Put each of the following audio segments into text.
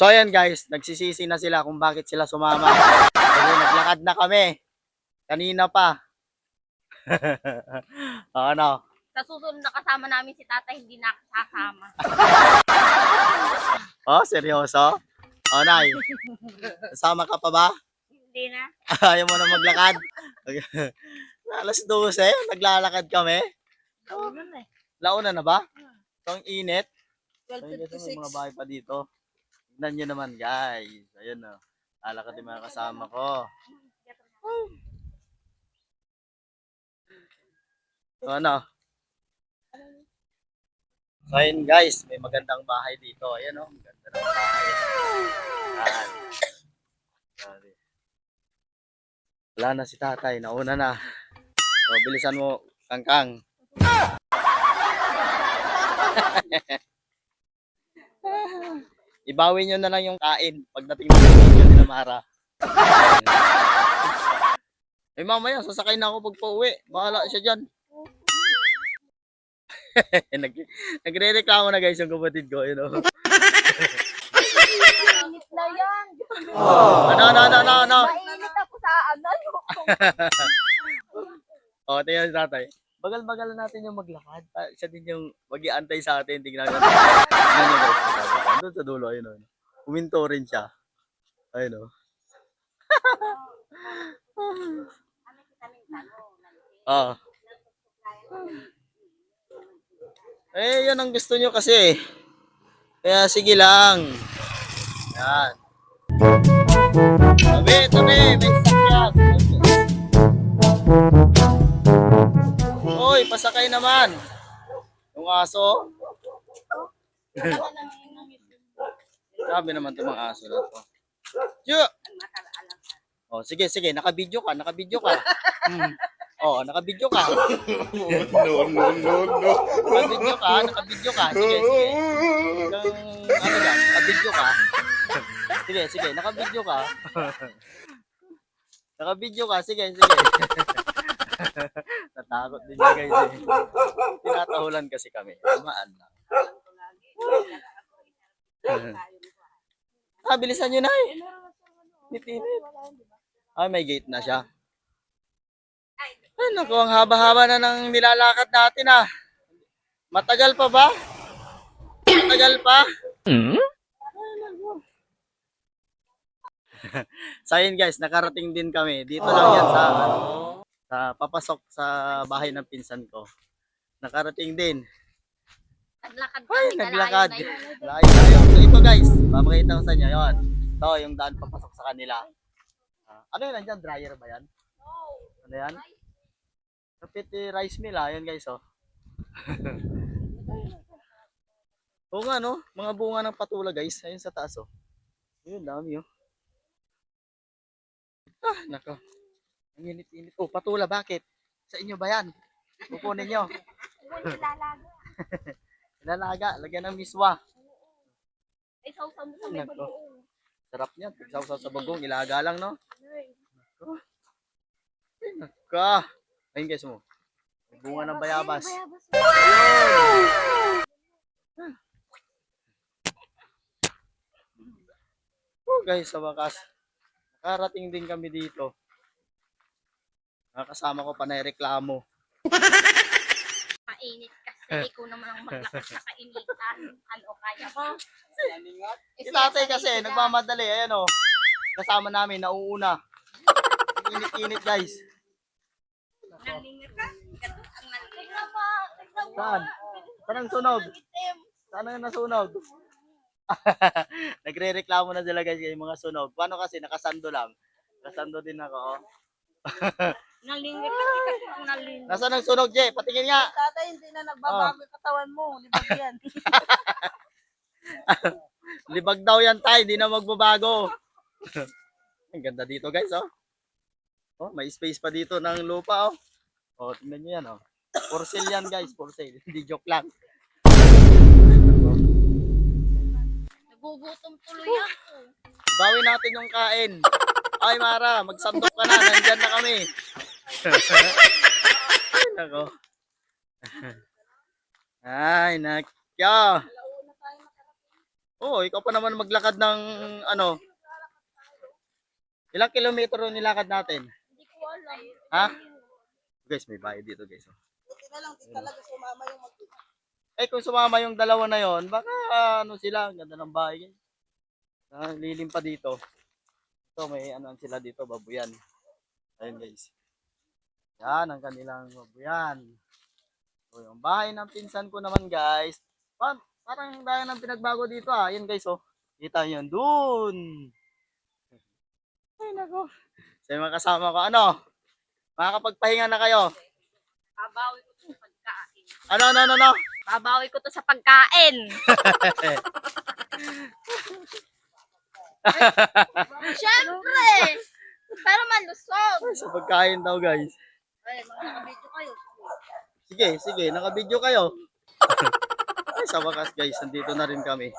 So ayan guys, nagsisisi na sila kung bakit sila sumama. Kasi naglakad na kami. Kanina pa. Ano? Sa susunod na kasama namin si Tata, hindi na kasama. Oh, seryoso? Oh, Nay. Sama ka pa ba? Hindi na. Ayaw mo na maglakad? Alas 12, naglalakad kami. Naunan na eh. Launa na ba? So, ang init. So, 12:56. may mga bahay pa dito. Tignan nyo naman guys. Ayun o. Lalakad yung mga kasama ko. So, ano? So, ayun guys. May magandang bahay dito. Ayan o. Maganda ng bahay. Ayan. Wala na si tatay. Nauna na. So, bilisan mo, Kangkang. Ibawi nyo na lang yung kain pagdating ng video nila Mara. Eh mamaya, sasakay na ako pag pauwi. Bahala siya dyan. Nagre-reklamo na guys yung kapatid ko. You know? Mainit na yan. Ano? Mainit ako sa ano. O, tingnan si tatay. Bagal-bagal natin yung maglakad. Siya din yung mag-iantay sa atin. Tingnan nyo. Tingnan nyo guys. Doon sa dulo, ayun o. Huminto rin siya. Ayun o. Ah. Eh, yan ang gusto nyo kasi. Kaya sige lang. Yan. Tabi. May sakyan. Hoy, pasakay naman. Yung aso. Sabi naman itong mga aso na to. Diyo! Oh, sige. Naka-video ka. Naka-video ka. Naka-video ka. Sige. Naka-video ka. Sige, naka-video ka. Naka-video ka. Sige. Natakot din niya guys eh. Tinatahulan kasi kami. Tamaan lang. Bilisan nyo na eh. Nitinit. Ay, may gate na siya. Ay, naku, ang haba-haba na ng nilalakad natin ah. Matagal pa ba? Matagal pa? So yun guys, nakarating din kami. Dito lang yan sa papasok sa bahay ng pinsan ko. Nakarating din. Naglakad Ay, kami. naglakad. Layo na Layo. So ito guys, papakita ko sa inyo. Yun. Ito, yung daan papasok sa kanila. Ano yun nandyan? Dryer ba yan? Ano yan? Kapit rice mill ah. Yun guys oh. Oo nga no, mga bunga ng patula guys. Ayun sa taas oh. Yun, dami oh. Nako. Ang init-init. Oh, patula bakit? Sa inyo ba yan? Kukunin nyo. Ilalaga. Lagyan ng miswa. Ay, sausaw mo sa may bagoong. Sarap niyan. Pagsaw sa bagong. Ilaga lang no. Nako. Ayun guys mo. Bunga ng bayabas. Oh guys, sa wakas. Nakarating din kami dito. Nakasama ko pa na reklamo. Mainit kasi ikaw naman ang maglakad sa kainitan. Ano kaya ko? Si tatay kasi, nagmamadali. Ayan o. Kasama namin, nauuna. Init-init guys. Nalingit ka? Ang nalingit. Saan? Saan ang sunog? Saan ang nasunog? Nagre-reklamo na sila guys yung mga sunog. Paano kasi nakasando lang. Nakasando din ako. Oh. Nalingit kasi ang nalingit. Nasaan ang sunog, Je? Patingin nga. Tatay, hindi na nagbabago yung katawan mo. Libag yan. Libag daw yan tay, hindi na magbabago. Ang ganda dito guys, oh. Oh, may space pa dito ng lupa, oh. Oh, tingnan niyo yan, oh. For sale yan guys, for sale. Hindi joke lang. Nagugutom tuloy ako. Bawi natin yung kain. Ay Mara, magsandok ka na, nandyan na kami. Ay, nako. Ay, nakyo. Oo, ikaw pa naman maglakad ng ano. Ilang kilometro nilakad natin? Hindi ko alam. Ha? Guys, may bahay dito guys. Oh. Buti na lang, di talaga sumama yung mag Eh kung sumama yung dalawa na yon, baka ano sila, ang ganda ng bahay. Lilim pa dito. So may ano sila dito, babuyan. Ayun guys. Yan ang kanilang babuyan. So yung bahay ng pinsan ko naman guys. Parang dahil ng pinagbago dito ah. Ayun guys oh. Kita nyo yun. Dun. Ay nako. So yung mga kasama ko, ano? Makakapagpahinga na kayo. Babawi ko to sa pagkain. Ano? Babawi ko to sa pagkain. Siyempre. Para malusog. Sa pagkain daw guys. Ay, mga nakabidyo kayo. Sige, naka-video kayo. Ay, sa wakas guys, nandito na rin kami.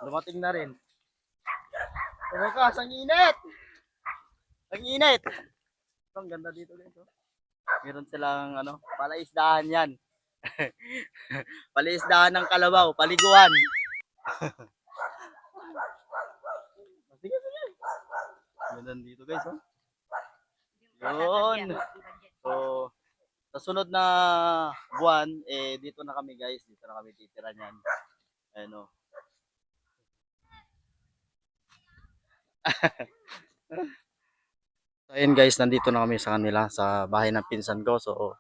Dumating na rin. Sa wakas, ang init! Ang init! Ang ganda dito guys. Oh. Meron silang ano, palaisdaan yan. Palaisdaan ng Kalabaw, paliguan. Sige. Ganda dito guys. Oh. Yun. So, sa sunod na buwan, eh, dito na kami guys. Dito na kami titira niyan. Ano. So, ayun guys, nandito na kami sa kanila, sa bahay ng pinsan ko. So,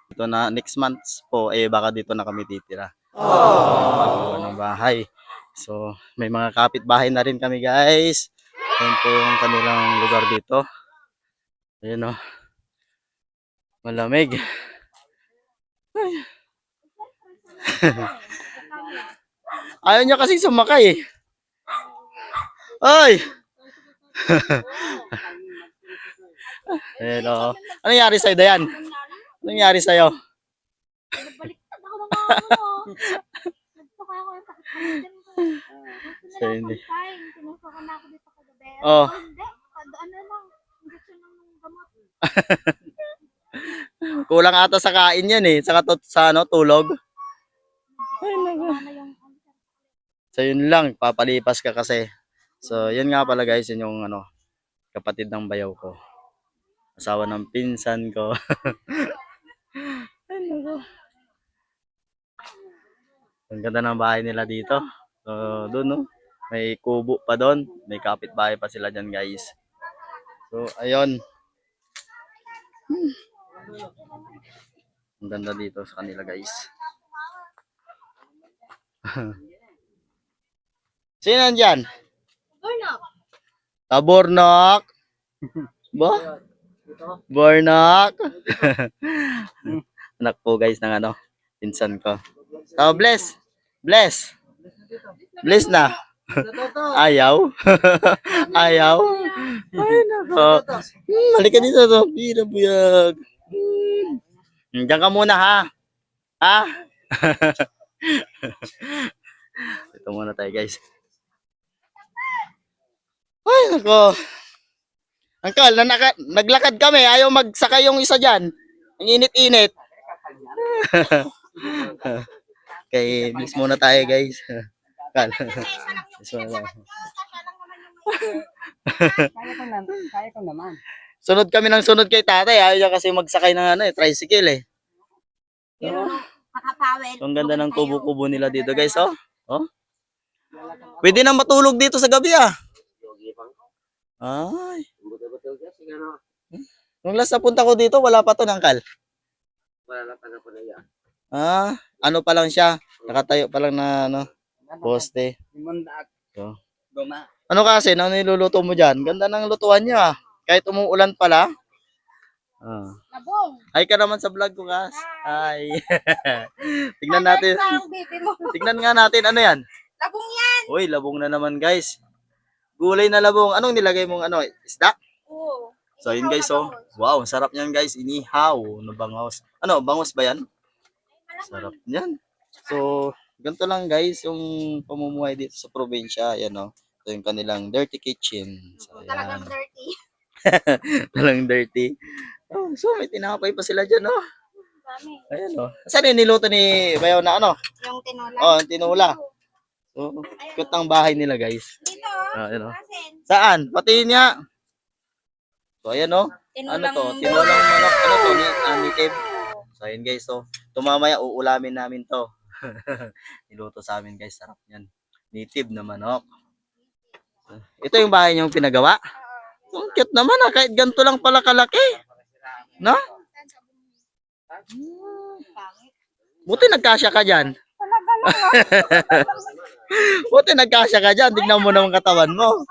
dito na, next month po, eh, baka dito na kami titira. Magawa ng bahay. So, may mga kapitbahay na rin kami guys. Ayun po yung kanilang lugar dito. Ayun o. Malamig. Ayaw niya kasi sumakay eh. Ay! Hello. Ano nangyari sa'yo, Dayan? Ano nangyari sa'yo? Baliktad ako ng mga ano. Nagpaka ako yung sakit ng tiyan ko. Gusto So, na lang hindi. pagkain. Tinusukan na ako dito kagabi. Oh. Hindi. Ano lang. Injection ng gamot. Kulang ata sa kain yan eh. Sa ano, tulog. Ay, naku. Ano yung So, yun lang. Papalipas ka kasi. So, yun nga pala guys. Yun yung ano, kapatid ng bayaw ko. Asawa ng pinsan ko. Ay, naku. Ang ganda ng bahay nila dito. So, doon no. May kubo pa doon. May kapitbahay pa sila dyan guys. So, ayun. Ang ganda dito sa kanila guys. Sino nandyan? Burnout. Tabornok. Ba? Bornok. Anak po guys ng ano, pinsan ko. Oh, bless. Bless. Bless na. Ayaw. Ayaw. Ay, nako. Halika dito to. Pira buyag. Diyan ka muna ha. Ha? Ito muna tayo guys. Ay, nako. Angkal, naglakad kami. Ayaw magsakay yung isa dyan. Ang init-init. Okay, bless muna tayo guys. Angkal. Bless muna tayo. Kaya ko naman. Sunod kami ng sunod kay tatay. Ayaw niya kasi magsakay ng ano, tricycle eh. Makapawid. Ang ganda ng kubo-kubo nila dito guys. Oh. Oh. Pwede na matulog dito sa gabi ah. Ay. Nung last na punta ko dito, wala pa to Angkal. Wala lang taga po na yan. Ah, ano pa lang siya. Nakatayo pa lang na ano, poste. So. Goma. Ano kasi, ano niluluto mo dyan? Ganda ng lutuan niya. Kahit umuulan pala. Ah. Nabong. Hi ka naman sa vlog ko, Kas. Hi. Tignan natin. Ang baby mo. Tignan nga natin. Ano yan? Nabong yan. Uy, labong na naman, guys. Gulay na labong. Anong nilagay mong ano? Isda? Oo. So, yun guys, oh. Wow, sarap niyan, guys. Inihaw na bangos. Ano, bangos ba yan? Sarap niyan. So, ganito lang, guys, yung pamumuhay dito sa probinsya. Ayan, oh. Ito yung kanilang dirty kitchen. So, Talagang ayan. dirty. Talang dirty. Oh, so, may tinapay pa sila dyan, oh. Dami. Ayan, oh. Saan yung niluto ni Bayaw na ano? Yung tinola. Oh, ang tinula. Oo. Cute ang bahay nila, guys. Dito, Ayun, oh. asin. Saan? Patiin niya. So, ayan, oh. Ano to? Tinulang manok. Ano to? Native. So, ayan, guys. So, tumamaya, uulamin namin to. Niluto sa amin, guys. Sarap yan. Native na manok. Ito yung bahay niyong pinagawa? Ang cute naman, ah. Kahit ganito lang pala kalaki. No? Buti nagkasya ka dyan. Buti nagkasya ka dyan. Tignan mo naman katawan mo.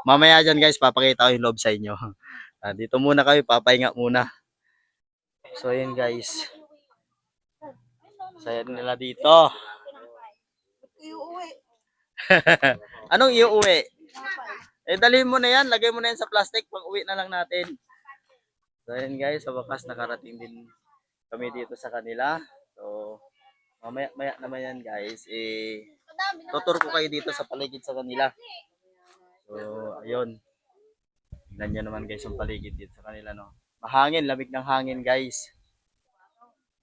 Mamaya dyan, guys, papakita ko yung loob sa inyo. Dito muna kami, papahinga muna. So yun, guys. Saya nila dito. Iuwi. Anong iuwi? Dalhin mo na yan. Lagay mo na yan sa plastic. Pag uwi na lang natin. So yun, guys. Sa wakas nakarating din kami dito sa kanila. So mamaya naman yan, guys. Tutur ko kayo dito sa paligid sa kanila. So ayun. Tignan nyo naman, guys, yung paligid dito sa kanila, no. Mahangin. Lamig ng hangin, guys.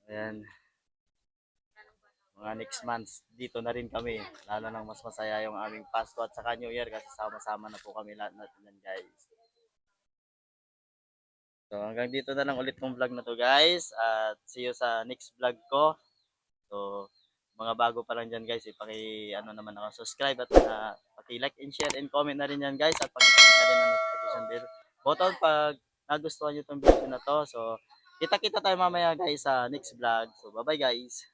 Ayan. Mga next month, dito na rin kami. Lalo nang mas masaya yung aming Pasko at saka New Year kasi sama-sama na po kami lahat natin yan, guys. So hanggang dito na lang ulit kong vlog na to, guys. At see you sa next vlog ko. So mga bago pa lang dyan, guys, ano naman ako, subscribe at paki-like and share and comment na rin yan, guys. At paki-click na rin ang notification bell button pag nagustuhan nyo itong video na to. So kita-kita tayo mamaya, guys, sa next vlog. So bye-bye, guys.